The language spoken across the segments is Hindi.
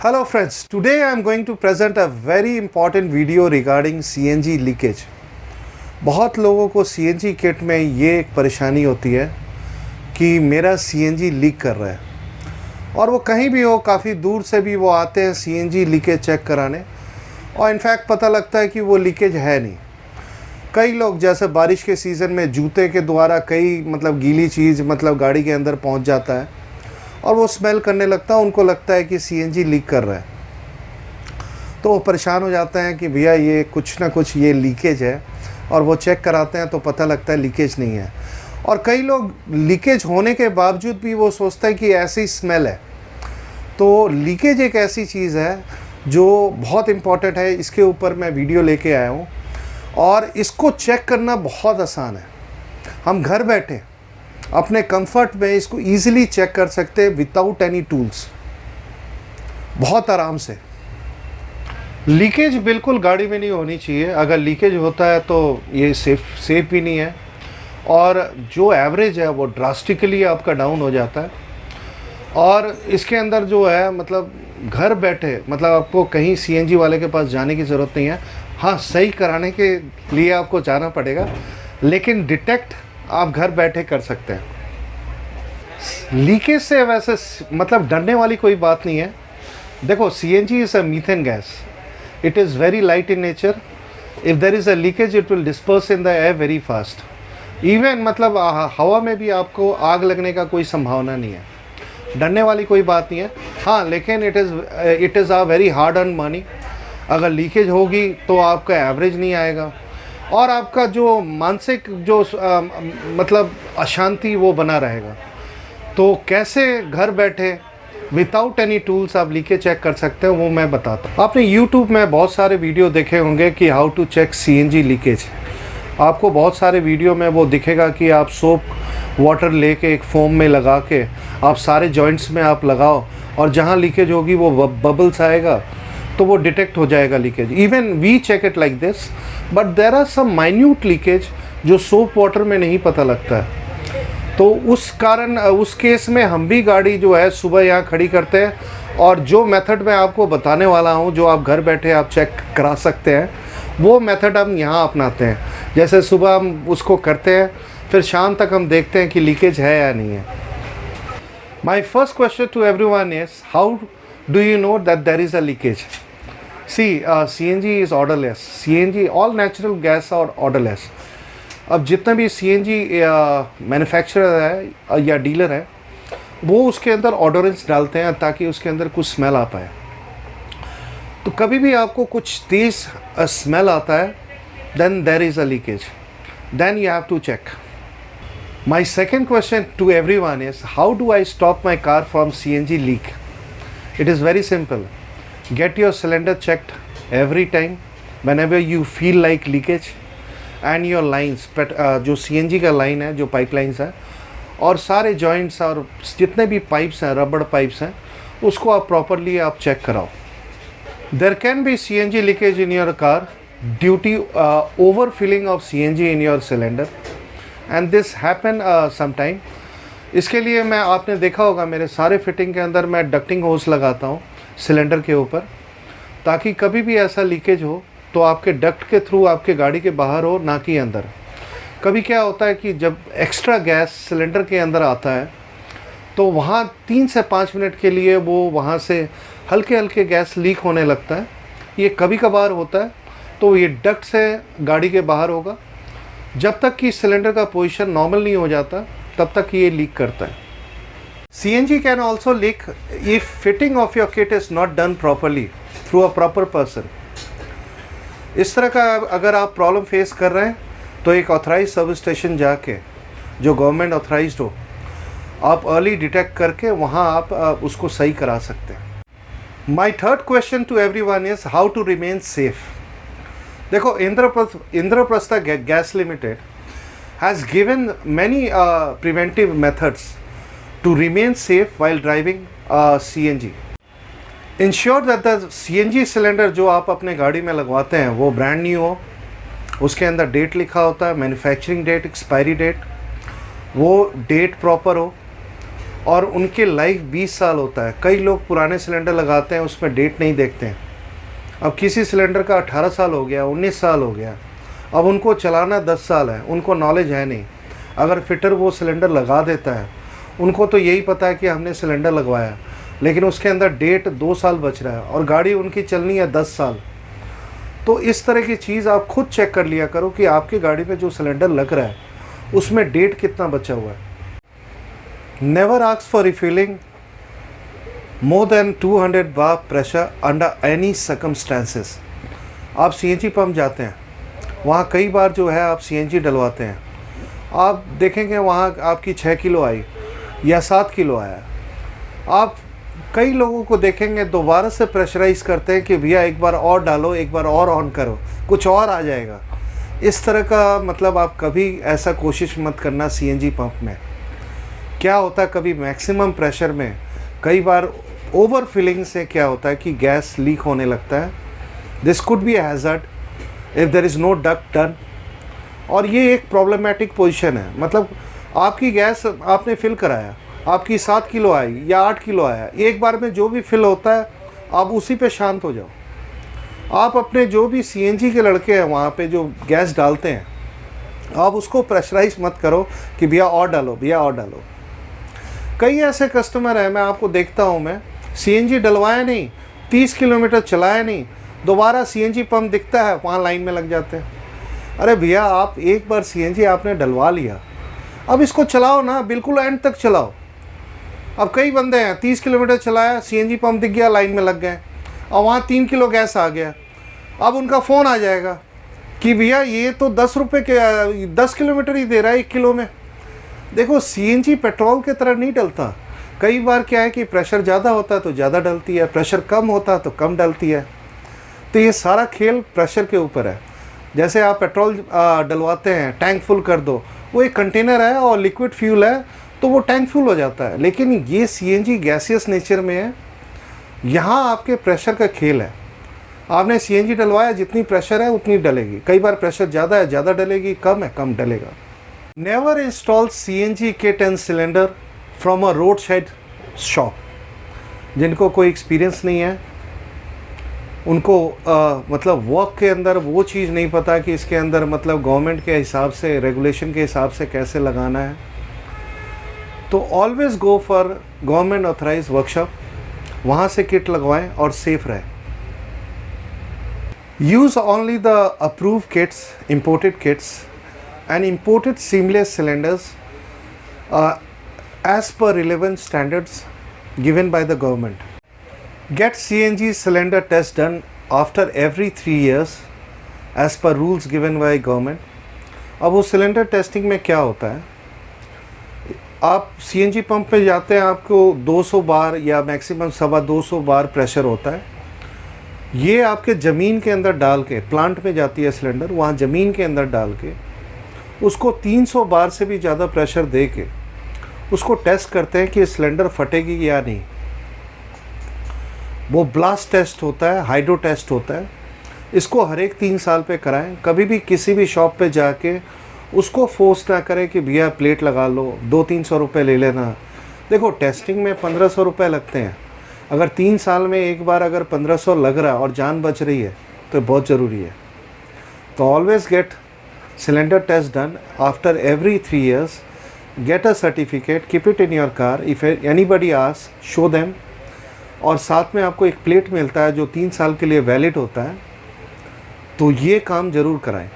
Hello friends, today I am going to present a very important video regarding CNG leakage. बहुत लोगों को CNG किट में ये एक परेशानी होती है कि मेरा CNG लीक कर रहा है और वो कहीं भी हो, काफ़ी दूर से भी वो आते हैं CNG लीकेज चेक कराने और इनफैक्ट पता लगता है कि वो लीकेज है नहीं। कई लोग जैसे बारिश के सीज़न में जूते के द्वारा कई गीली चीज़ गाड़ी के अंदर पहुंच जाता है और वो स्मेल करने लगता है, उनको लगता है कि CNG लीक कर रहा है, तो वो परेशान हो जाते हैं कि भैया ये कुछ ना कुछ ये लीकेज है और वो चेक कराते हैं तो पता लगता है लीकेज नहीं है। और कई लोग लीकेज होने के बावजूद भी वो सोचते हैं कि ऐसी स्मेल है। तो लीकेज एक ऐसी चीज़ है जो बहुत इम्पॉर्टेंट है, इसके ऊपर मैं वीडियो लेके आया हूँ और इसको चेक करना बहुत आसान है। हम घर बैठे अपने कंफर्ट में इसको इजीली चेक कर सकते हैं विदाउट एनी टूल्स, बहुत आराम से। लीकेज बिल्कुल गाड़ी में नहीं होनी चाहिए। अगर लीकेज होता है तो ये सेफ भी नहीं है और जो एवरेज है वो ड्रास्टिकली आपका डाउन हो जाता है। और इसके अंदर जो है घर बैठे आपको कहीं CNG वाले के पास जाने की ज़रूरत नहीं है। हाँ, सही कराने के लिए आपको जाना पड़ेगा, लेकिन डिटेक्ट आप घर बैठे कर सकते हैं। लीकेज से वैसे डरने वाली कोई बात नहीं है। देखो, CNG is a methane gas, it is very light in nature. If there is a leakage it will disperse in the air very fast. Even हवा में भी आपको आग लगने का कोई संभावना नहीं है। डरने वाली कोई बात नहीं है। हाँ, लेकिन it is a very hard earn money. अगर लीकेज होगी तो आपका एवरेज नहीं आएगा और आपका जो मानसिक जो अशांति वो बना रहेगा। तो कैसे घर बैठे विदाउट एनी टूल्स आप लीकेज चेक कर सकते हैं वो मैं बताता हूँ। आपने YouTube में बहुत सारे वीडियो देखे होंगे कि how to check CNG leakage. आपको बहुत सारे वीडियो में वो दिखेगा कि आप सोप वाटर लेके एक फोम में लगा के आप सारे जॉइंट्स में आप लगाओ और जहाँ लीकेज होगी वो बबल्स आएगा तो वो डिटेक्ट हो जाएगा leakage. Even we check it like this, but there are some minute leakage जो सोप वाटर में नहीं पता लगता है। तो उस कारण उस केस में हम भी गाड़ी जो है सुबह यहाँ खड़ी करते हैं और जो मेथड मैं आपको बताने वाला हूँ, जो आप घर बैठे आप चेक करा सकते हैं, वो मेथड हम यहाँ अपनाते हैं। जैसे सुबह हम उसको करते हैं, फिर शाम तक हम देखते हैं कि लीकेज है या नहीं है। My first question to everyone is, how do you know that there is a leakage? See, CNG is odorless. CNG, all natural gas are odorless. अब जितना भी CNG मैन्युफैक्चरर है या डीलर है वो उसके अंदर ऑडोरेंस डालते हैं ताकि उसके अंदर कुछ स्मेल आ पाए। तो कभी भी आपको कुछ तेज़ स्मेल आता है, then there is a leakage. Then you have to check. My second question to everyone is, how do I stop my car from CNG leak? It is very simple. Get your cylinder checked every time whenever you feel like leakage, and your lines, जो CNG का लाइन है, जो पाइपलाइंस है और सारे जॉइंट्स और जितने भी पाइप्स हैं, रबड़ पाइप्स हैं, उसको आप प्रॉपरली आप चेक कराओ। There can be CNG leakage in your car due to overfilling of CNG in your cylinder, and this happen sometime. इसके लिए आपने देखा होगा मेरे सारे फिटिंग के अंदर मैं डक्टिंग होस लगाता हूँ सिलेंडर के ऊपर, ताकि कभी भी ऐसा लीकेज हो तो आपके डक्ट के थ्रू आपके गाड़ी के बाहर हो, ना कि अंदर। कभी क्या होता है कि जब एक्स्ट्रा गैस सिलेंडर के अंदर आता है तो वहाँ 3 से 5 मिनट के लिए वो वहाँ से हल्के हल्के गैस लीक होने लगता है। ये कभी कभार होता है, तो ये डक्ट से गाड़ी के बाहर होगा। जब तक कि सिलेंडर का पोजीशन नॉर्मल नहीं हो जाता तब तक ये लीक करता है। CNG can also leak if fitting of your kit is not done properly through a proper person. इस तरह का अगर आप प्रॉब्लम फेस कर रहे हैं तो एक ऑथराइज सर्विस स्टेशन जाके, जो गवर्नमेंट ऑथराइज्ड हो, आप अर्ली डिटेक्ट करके वहाँ आप उसको सही करा सकते हैं। My third question to everyone is, how to remain safe. देखो, Indraprastha gas limited has given many preventive methods to remain safe while driving CNG. Ensure that the CNG cylinder जो आप अपने गाड़ी में लगवाते हैं वो ब्रांड न्यू हो, उसके अंदर डेट लिखा होता है, मैन्युफैक्चरिंग डेट, एक्सपायरी डेट, वो डेट प्रॉपर हो और उनके लाइफ 20 साल होता है। कई लोग पुराने सिलेंडर लगाते हैं, उसमें डेट नहीं देखते हैं। अब किसी सिलेंडर का 18 साल हो गया, 19 साल हो गया, अब उनको चलाना 10 साल है, उनको नॉलेज है नहीं। अगर फिटर वो सिलेंडर लगा देता है, उनको तो यही पता है कि हमने सिलेंडर लगवाया, लेकिन उसके अंदर डेट 2 साल बच रहा है और गाड़ी उनकी चलनी है 10 साल। तो इस तरह की चीज़ आप खुद चेक कर लिया करो कि आपकी गाड़ी पे जो सिलेंडर लग रहा है उसमें डेट कितना बचा हुआ है। Never ask for refilling more than 200 bar pressure under any circumstances. आप सीएनजी पंप जाते हैं, वहाँ कई बार जो है आप सीएनजी डलवाते हैं, आप देखेंगे वहाँ आपकी 6 किलो आई या 7 किलो आया। आप कई लोगों को देखेंगे दोबारा से प्रेशराइज़ करते हैं कि भैया एक बार और डालो, एक बार और ऑन करो, कुछ और आ जाएगा। इस तरह का मतलब आप कभी ऐसा कोशिश मत करना सीएनजी पंप में। क्या होता है, कभी मैक्सिमम प्रेशर में कई बार ओवर फिलिंग से क्या होता है कि गैस लीक होने लगता है। This could be a hazard if there is no duct done. और ये एक प्रॉब्लमेटिक पोजीशन है। मतलब आपकी गैस आपने फिल कराया, आपकी 7 किलो आई या 8 किलो आया, एक बार में जो भी फिल होता है आप उसी पे शांत हो जाओ। आप अपने जो भी सीएनजी के लड़के हैं वहाँ पे जो गैस डालते हैं, आप उसको प्रेशराइज मत करो कि भैया और डालो, भैया और डालो। कई ऐसे कस्टमर हैं, मैं आपको देखता हूँ, मैं सीएनजी डलवाया नहीं, 30 किलोमीटर चलाया नहीं, दोबारा सीएनजी पंप दिखता है वहाँ लाइन में लग जाते हैं। अरे भैया आप एक बार सीएनजी आपने डलवा लिया, अब इसको चलाओ ना, बिल्कुल एंड तक चलाओ। अब कई बंदे हैं 30 किलोमीटर चलाया, सीएनजी पंप दिख गया, लाइन में लग गए और वहाँ 3 किलो गैस आ गया। अब उनका फ़ोन आ जाएगा कि भैया ये तो 10 रुपये के 10 किलोमीटर ही दे रहा है 1 किलो में। देखो सीएनजी पेट्रोल की तरह नहीं डलता। कई बार क्या है कि प्रेशर ज़्यादा होता है तो ज़्यादा डलती है, प्रेशर कम होता है तो कम डलती है। तो ये सारा खेल प्रेशर के ऊपर है। जैसे आप पेट्रोल डलवाते हैं, टैंक फुल कर दो, वो एक कंटेनर है और लिक्विड फ्यूल है तो वो टैंक फुल हो जाता है। लेकिन ये सीएनजी गैसियस नेचर में है, यहाँ आपके प्रेशर का खेल है। आपने सीएनजी डलवाया, जितनी प्रेशर है उतनी डलेगी। कई बार प्रेशर ज़्यादा है, ज़्यादा डलेगी, कम है, कम डलेगा। Never install CNG kit and cylinder from a road side shop. जिनको कोई एक्सपीरियंस नहीं है, उनको मतलब वर्क के अंदर वो चीज़ नहीं पता कि इसके अंदर मतलब गवर्नमेंट के हिसाब से, रेगुलेशन के हिसाब से कैसे लगाना है, तो always go for government authorise workshop, वहाँ से किट लगवाएं और सेफ रहें। Use only the approve kits, imported kits and imported seamless cylinders as per relevant standards given by the government. Get CNG cylinder test done after every 3 years as per rules given by government. अब वो सिलेंडर टेस्टिंग में क्या होता है, आप सीएनजी पंप पे जाते हैं, आपको 200 बार या मैक्सिमम 225 बार प्रेशर होता है। ये आपके ज़मीन के अंदर डाल के, प्लांट में जाती है सिलेंडर, वहाँ ज़मीन के अंदर डाल के उसको 300 बार से भी ज़्यादा प्रेशर दे के उसको टेस्ट करते हैं कि सिलेंडर फटेगी या नहीं। वो ब्लास्ट टेस्ट होता है, हाइड्रो टेस्ट होता है। इसको हर एक 3 साल पे कराएं। कभी भी किसी भी शॉप पे जाके उसको फोर्स ना करें कि भैया प्लेट लगा लो, 200-300 रुपये ले लेना। देखो टेस्टिंग में 1500 रुपये लगते हैं। अगर 3 साल में एक बार अगर 1500 लग रहा है और जान बच रही है तो बहुत ज़रूरी है। तो always get cylinder test done after every 3 years. Get a certificate, keep it in your car. If anybody asks, show them. और साथ में आपको एक प्लेट मिलता है जो 3 साल के लिए वैलिड होता है। तो ये काम ज़रूर कराएं।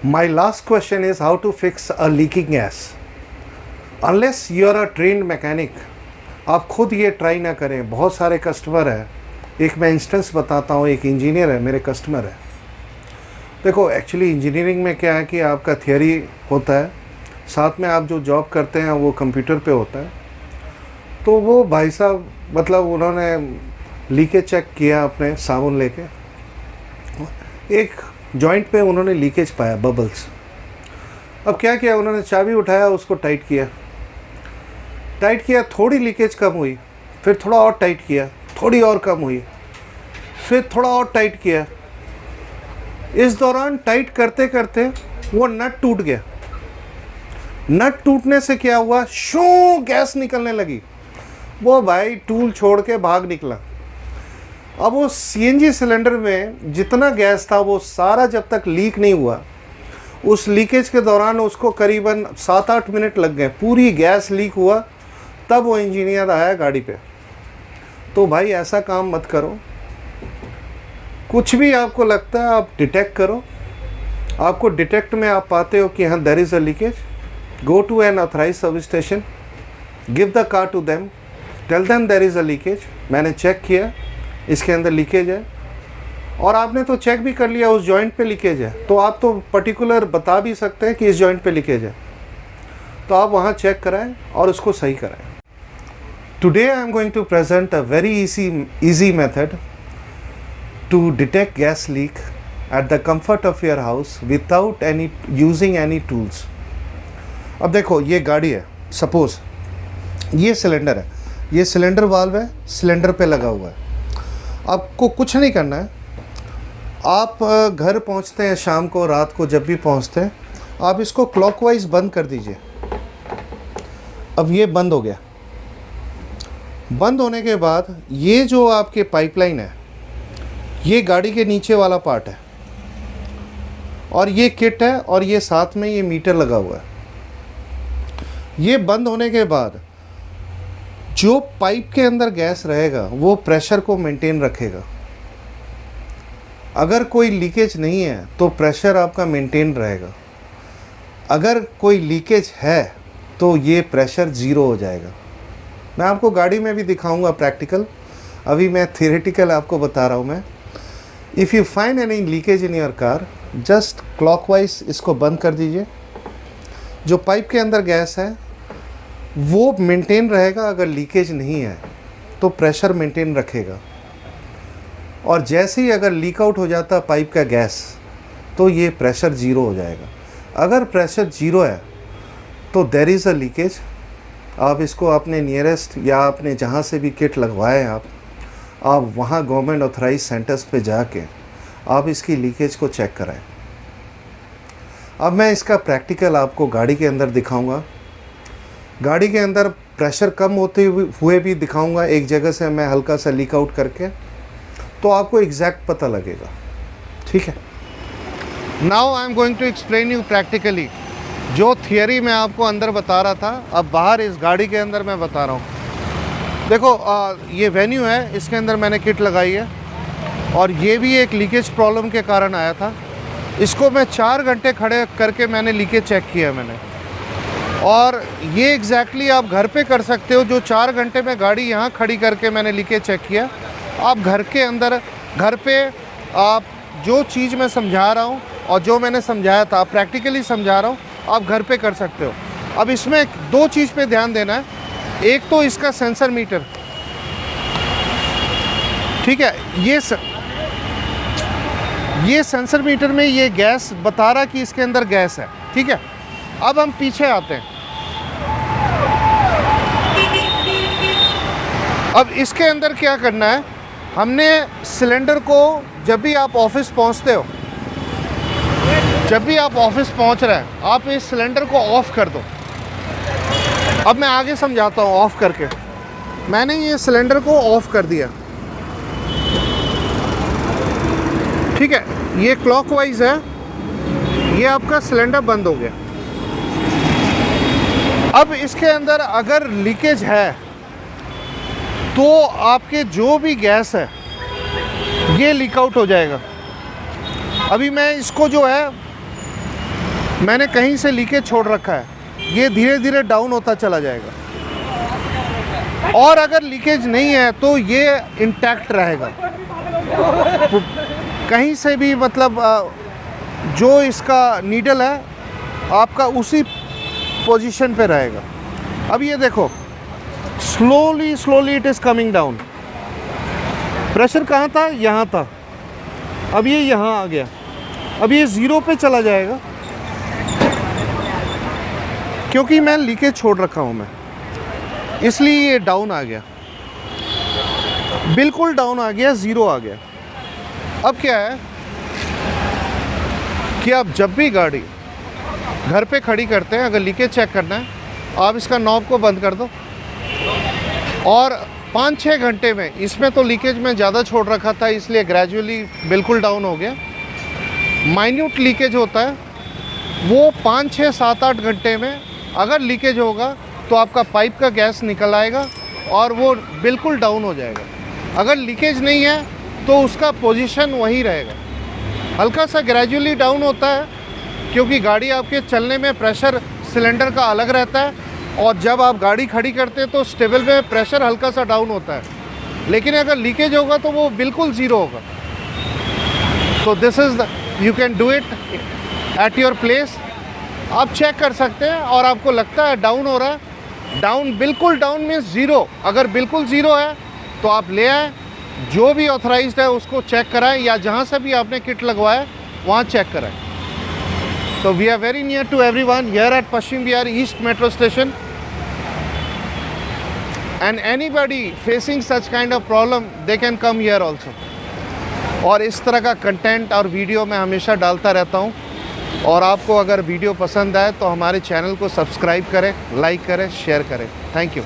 My last question is how to fix a leaking gas. Unless you are a trained mechanic, आप खुद ये ट्राई ना करें। बहुत सारे कस्टमर हैं, एक मैं इंस्टेंस बताता हूँ। एक इंजीनियर है, मेरे कस्टमर है। देखो एक्चुअली इंजीनियरिंग में क्या है कि आपका थियोरी होता है, साथ में आप जो जॉब करते हैं वो कंप्यूटर पे होता है। तो वो भाई साहब मतलब उन्होंने लीकेज चेक किया अपने साबुन लेके, एक जॉइंट पे उन्होंने लीकेज पाया, बबल्स। अब क्या किया उन्होंने, चाबी उठाया, उसको टाइट किया, थोड़ी लीकेज कम हुई, फिर थोड़ा और टाइट किया, थोड़ी और कम हुई, फिर थोड़ा और टाइट किया। इस दौरान टाइट करते करते वो नट टूट गया। नट टूटने से क्या हुआ, शू गैस निकलने लगी। वो भाई टूल छोड़ के भाग निकला। अब वो सीएनजी सिलेंडर में जितना गैस था वो सारा जब तक लीक नहीं हुआ, उस लीकेज के दौरान उसको करीबन 7-8 मिनट लग गए, पूरी गैस लीक हुआ, तब वो इंजीनियर आया गाड़ी पे। तो भाई ऐसा काम मत करो, कुछ भी आपको लगता है आप डिटेक्ट करो। आपको डिटेक्ट में आप पाते हो कि हाँ there is a leakage, go to an authorise service station, give the car to them, tell them there is a leakage, मैंने चेक किया इसके अंदर लीकेज है। और आपने तो चेक भी कर लिया उस जॉइंट पे लीकेज है, तो आप तो पर्टिकुलर बता भी सकते हैं कि इस जॉइंट पे लीकेज है, तो आप वहाँ चेक कराएं और उसको सही कराएं। Today I am going to present a very easy method to detect gas leak at the comfort of your house without using any tools। अब देखो ये गाड़ी है, सपोज ये सिलेंडर है, ये सिलेंडर वाल्व है, सिलेंडर पे लगा हुआ है। आपको कुछ नहीं करना है, आप घर पहुंचते हैं शाम को, रात को, जब भी पहुंचते हैं आप इसको क्लॉकवाइज बंद कर दीजिए। अब ये बंद हो गया। बंद होने के बाद ये जो आपके पाइपलाइन है, ये गाड़ी के नीचे वाला पार्ट है और ये किट है और ये साथ में ये मीटर लगा हुआ है। ये बंद होने के बाद जो पाइप के अंदर गैस रहेगा वो प्रेशर को मेंटेन रखेगा। अगर कोई लीकेज नहीं है तो प्रेशर आपका मेंटेन रहेगा। अगर कोई लीकेज है तो ये प्रेशर ज़ीरो हो जाएगा। मैं आपको गाड़ी में भी दिखाऊंगा प्रैक्टिकल, अभी मैं थियोरेटिकल आपको बता रहा हूँ मैं। If you find any leakage in your car, just clockwise इसको बंद कर दीजिए। जो पाइप के अंदर गैस है वो मेंटेन रहेगा, अगर लीकेज नहीं है तो प्रेशर मेंटेन रखेगा। और जैसे ही अगर लीक आउट हो जाता पाइप का गैस तो ये प्रेशर ज़ीरो हो जाएगा। अगर प्रेशर ज़ीरो है तो देयर इज़ अ लीकेज। आप इसको अपने नियरेस्ट या आपने जहाँ से भी किट लगवाए आप वहाँ गवर्नमेंट ऑथराइज सेंटर्स पे जाके आप इसकी लीकेज को चेक कराएं। अब मैं इसका प्रैक्टिकल आपको गाड़ी के अंदर दिखाऊंगा। गाड़ी के अंदर प्रेशर कम होते हुए भी दिखाऊंगा, एक जगह से मैं हल्का सा लीक आउट करके, तो आपको एग्जैक्ट पता लगेगा। ठीक है, now I am going to explain you practically. जो थियरी मैं आपको अंदर बता रहा था, अब बाहर इस गाड़ी के अंदर मैं बता रहा हूँ। देखो ये वेन्यू है, इसके अंदर मैंने किट लगाई है और ये भी एक लीकेज प्रॉब्लम के कारण आया था। इसको मैं 4 घंटे खड़े करके मैंने लीकेज चेक किया मैंने। और ये एग्जैक्टली आप घर पे कर सकते हो। जो 4 घंटे में गाड़ी यहाँ खड़ी करके मैंने लीकेज चेक किया, आप घर के अंदर, घर पे आप जो चीज़ मैं समझा रहा हूँ और जो मैंने समझाया था प्रैक्टिकली समझा रहा हूँ, आप घर पे कर सकते हो। अब इसमें 2 चीज़ पे ध्यान देना है। एक तो इसका सेंसर मीटर, ठीक है, ये सेंसर मीटर में ये गैस बता रहा कि इसके अंदर गैस है। ठीक है, अब हम पीछे आते हैं। अब इसके अंदर क्या करना है, हमने सिलेंडर को, जब भी आप ऑफिस पहुंचते हो, जब भी आप ऑफिस पहुंच रहे हैं, आप इस सिलेंडर को ऑफ कर दो। अब मैं आगे समझाता हूँ। ऑफ करके मैंने ये सिलेंडर को ऑफ कर दिया। ठीक है, ये क्लॉकवाइज है, ये आपका सिलेंडर बंद हो गया। अब इसके अंदर अगर लीकेज है तो आपके जो भी गैस है ये लीक आउट हो जाएगा। अभी मैं इसको जो है, मैंने कहीं से लीकेज छोड़ रखा है, ये धीरे धीरे डाउन होता चला जाएगा। और अगर लीकेज नहीं है तो ये इंटैक्ट रहेगा। कहीं से भी मतलब जो इसका नीडल है आपका उसी पोजीशन पे रहेगा। अब ये देखो, slowly it is coming down. Pressure कहाँ था, यहाँ था, अब ये यहाँ आ गया। अब ये 0 पे चला जाएगा क्योंकि मैं लीकेज छोड़ रखा हूँ मैं, इसलिए ये डाउन आ गया, बिल्कुल डाउन आ गया, 0 आ गया। अब क्या है कि आप जब भी गाड़ी घर पे खड़ी करते हैं, अगर लीकेज चेक करना है आप इसका नॉब को बंद कर दो और 5-6 घंटे में, इसमें तो लीकेज में ज़्यादा छोड़ रखा था इसलिए ग्रेजुअली बिल्कुल डाउन हो गया। माइन्यूट लीकेज होता है वो 5-6-7-8 घंटे में अगर लीकेज होगा तो आपका पाइप का गैस निकल आएगा और वो बिल्कुल डाउन हो जाएगा। अगर लीकेज नहीं है तो उसका पोजीशन वही रहेगा। हल्का सा ग्रेजुअली डाउन होता है क्योंकि गाड़ी आपके चलने में प्रेशर सिलेंडर का अलग रहता है और जब आप गाड़ी खड़ी करते हैं तो स्टेबल में प्रेशर हल्का सा डाउन होता है, लेकिन अगर लीकेज होगा तो वो बिल्कुल ज़ीरो होगा। तो this is you can do it at your place. आप चेक कर सकते हैं और आपको लगता है डाउन हो रहा है, डाउन बिल्कुल डाउन मीन्स ज़ीरो। अगर बिल्कुल ज़ीरो है तो आप ले आए, जो भी ऑथराइज्ड है उसको चेक कराएं या जहाँ से भी आपने किट लगवाया वहाँ चेक कराएं। तो we are very near to everyone here at Paschim Vihar east metro station and anybody facing such kind of problem they can come here also. और इस तरह का कंटेंट और वीडियो मैं हमेशा डालता रहता हूँ और आपको अगर वीडियो पसंद आए तो हमारे चैनल को सब्सक्राइब करें, लाइक करें, शेयर करें। Thank you.